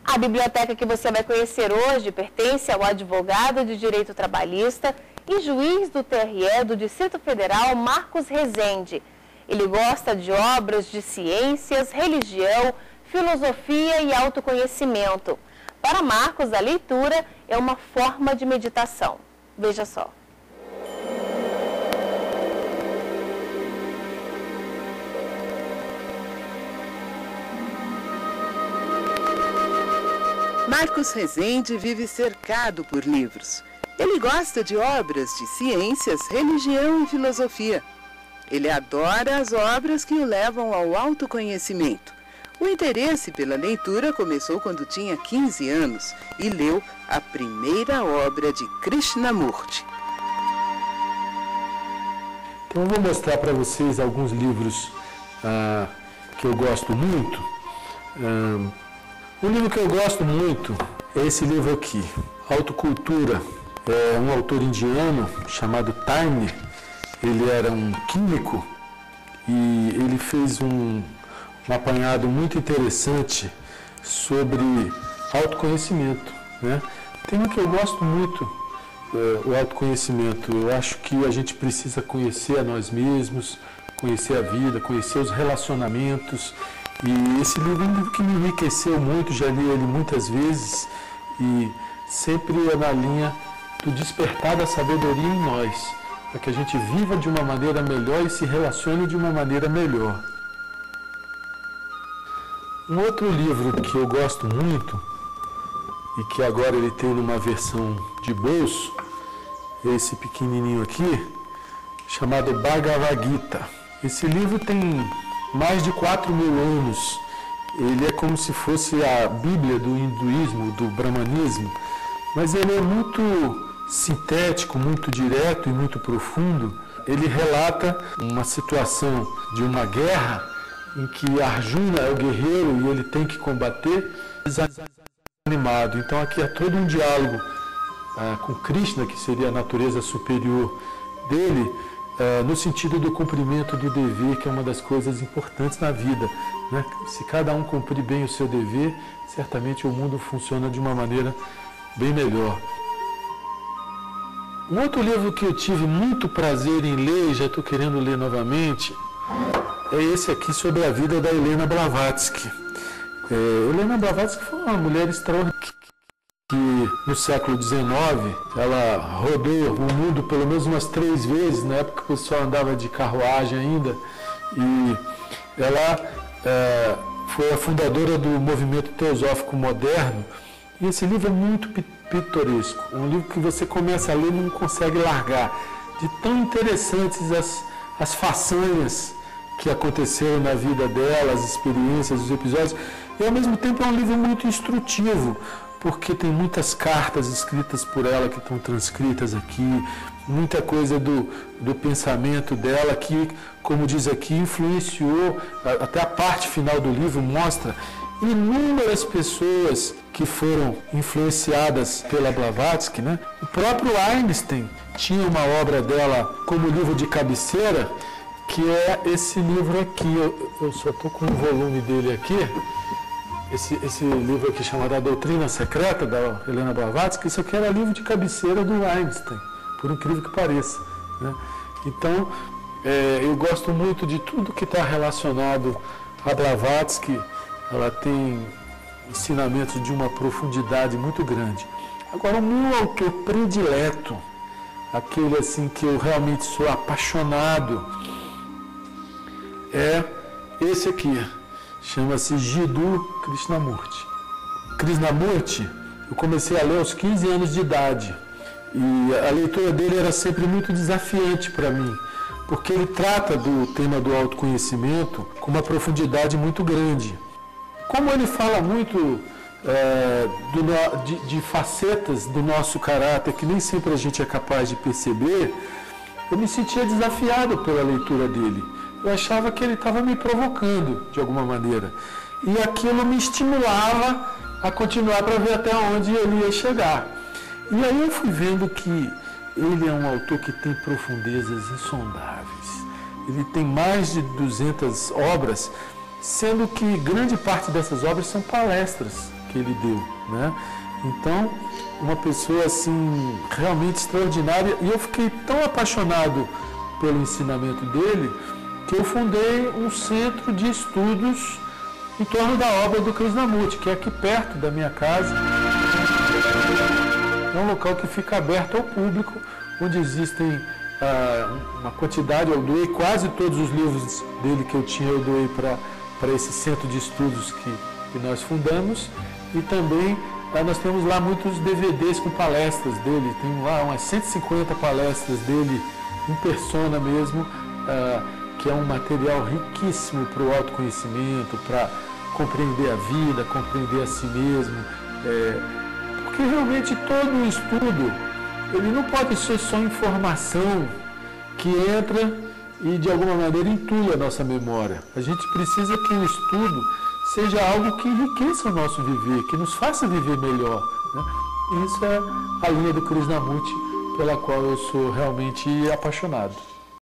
A biblioteca que você vai conhecer hoje pertence ao advogado de direito trabalhista e juiz do TRE do Distrito Federal, Marcos Rezende. Ele gosta de obras de ciências, religião, filosofia e autoconhecimento. Para Marcos, a leitura é uma forma de meditação. Veja só. Marcos Rezende vive cercado por livros. Ele gosta de obras de ciências, religião e filosofia. Ele adora as obras que o levam ao autoconhecimento. O interesse pela leitura começou quando tinha 15 anos e leu a primeira obra de Krishnamurti. Então eu vou mostrar para vocês alguns livros que eu gosto muito. Um livro que eu gosto muito é esse livro aqui, Autocultura. É um autor indiano chamado Taine. Ele era um químico e ele fez um apanhado muito interessante sobre autoconhecimento, né? Tema que eu gosto muito, o autoconhecimento. Eu acho que a gente precisa conhecer a nós mesmos, conhecer a vida, conhecer os relacionamentos. E esse livro é um livro que me enriqueceu muito, já li ele muitas vezes e sempre é na linha do despertar da sabedoria em nós, para que a gente viva de uma maneira melhor e se relacione de uma maneira melhor. Um outro livro que eu gosto muito e que agora ele tem numa versão de bolso, é esse pequenininho aqui, chamado Bhagavad Gita. Esse livro tem mais de 4.000 anos. Ele é como se fosse a Bíblia do hinduísmo, do brahmanismo, mas ele é muito sintético, muito direto e muito profundo. Ele relata uma situação de uma guerra em que Arjuna é o guerreiro e ele tem que combater desanimado. Então aqui é todo um diálogo com Krishna, que seria a natureza superior dele, no sentido do cumprimento do dever, que é uma das coisas importantes na vida, né? Se cada um cumprir bem o seu dever, certamente o mundo funciona de uma maneira bem melhor. Um outro livro que eu tive muito prazer em ler, e já estou querendo ler novamente, é esse aqui sobre a vida da Helena Blavatsky. Helena Blavatsky foi uma mulher extraordinária que no século XIX ela rodou o mundo pelo menos umas 3 vezes, na época que o pessoal andava de carruagem ainda, e ela foi a fundadora do movimento teosófico moderno. E esse livro é muito pitoresco, um livro que você começa a ler e não consegue largar, de tão interessantes as façanhas que aconteceram na vida dela, as experiências, os episódios, e ao mesmo tempo é um livro muito instrutivo, porque tem muitas cartas escritas por ela que estão transcritas aqui, muita coisa do pensamento dela que, como diz aqui, influenciou, até a parte final do livro mostra inúmeras pessoas que foram influenciadas pela Blavatsky, né? O próprio Einstein tinha uma obra dela como livro de cabeceira, que é esse livro aqui. Eu só estou com o volume dele aqui. Esse livro aqui chamado A Doutrina Secreta, da Helena Blavatsky, isso aqui era livro de cabeceira do Einstein, por incrível que pareça, né? Então, eu gosto muito de tudo que está relacionado a Blavatsky. Ela tem ensinamentos de uma profundidade muito grande. Agora, o meu autor predileto, aquele assim que eu realmente sou apaixonado, é esse aqui. Chama-se Jiddu Krishnamurti. Krishnamurti, eu comecei a ler aos 15 anos de idade. E a leitura dele era sempre muito desafiante para mim, porque ele trata do tema do autoconhecimento com uma profundidade muito grande. Como ele fala muito de facetas do nosso caráter que nem sempre a gente é capaz de perceber, eu me sentia desafiado pela leitura dele. Eu achava que ele estava me provocando de alguma maneira. E aquilo me estimulava a continuar para ver até onde ele ia chegar. E aí eu fui vendo que ele é um autor que tem profundezas insondáveis. Ele tem mais de 200 obras, sendo que grande parte dessas obras são palestras. que ele deu, né? Então, uma pessoa assim realmente extraordinária, e eu fiquei tão apaixonado pelo ensinamento dele que eu fundei um centro de estudos em torno da obra do Krishnamurti, que é aqui perto da minha casa. É um local que fica aberto ao público, onde existem uma quantidade, eu doei quase todos os livros dele que eu tinha, eu doei para esse centro de estudos que nós fundamos, e também nós temos lá muitos DVDs com palestras dele, tem lá umas 150 palestras dele em persona mesmo, que é um material riquíssimo para o autoconhecimento, para compreender a vida, compreender a si mesmo, porque realmente todo o estudo, ele não pode ser só informação que entra e de alguma maneira intui a nossa memória. A gente precisa que o estudo seja algo que enriqueça o nosso viver, que nos faça viver melhor, né? Isso é a linha do Krishnamurti pela qual eu sou realmente apaixonado.